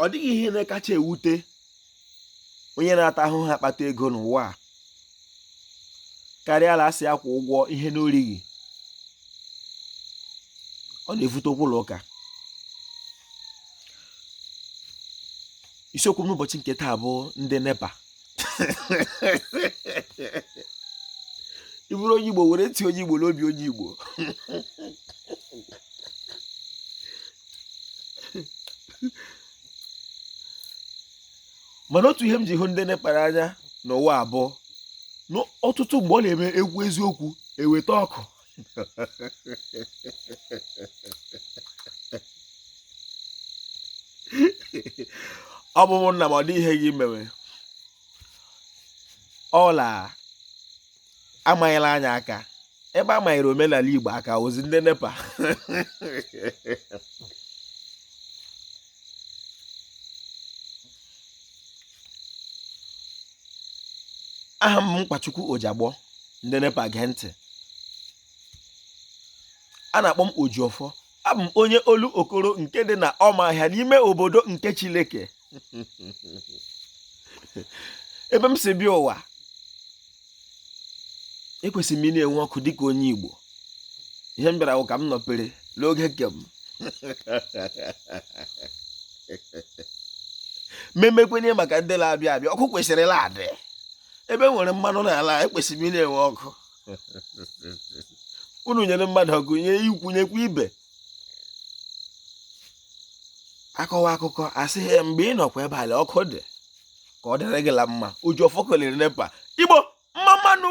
ọ dịghị ihe na-akacha ewute onye na-ata ahụhụ akpata ego n'ụwa a karịa ala asị akwụ ụgwọ ihe n'orighị. Ọ na-evute ụlọ ụka. Isiokwu m n'ụbọchị nke taa bụ ndị NEPA. Ị bụrụ onye Igbo were ntị onye Igbo n'obi onye Igbo. Mana otu ihe m ji hụ ndị NEPA anya n'ụwa abụọ n'ọtụtụ mgbe ọ na-eme egwu eziokwu eweta ọkụ. Ọ bụ nna m, ọ dị ihe gị mere ọla amanyela anya aka ebe amanyere omenala Igbo aka ozi ndị NEPA. Aha m Mkpachukwu Ojagbo, ndị NEPA gee ntị. A na-akpọ m Ojiọfọ. Abụ m onye olu okoro nke dị na Ọmahịa n'ime obodo nke Chileke. Ebe m si bịa ụwa, ekwesịrị m ị na-enwe ọkụ dịka onye Igbo. Ihe m bịara ka m nọpere n'oge kem. Memekwenye maka ndị na-abịa abịa, ọkụ kwesịrị ịla adị. Ebe nwere mmanụ n'ala, ekwesịrị m ị na-enwe ọkụ. Unu nyere mmadụ ọkụ, nye ikwunyekwa ibe. Akọwa akụkọ asịghị mgbe ị nọkwa ebe ala ọkụ dị ka ọ dịrị gị la mma. Ojiọfọ kelere NEPA. Igbo mma mmanụ.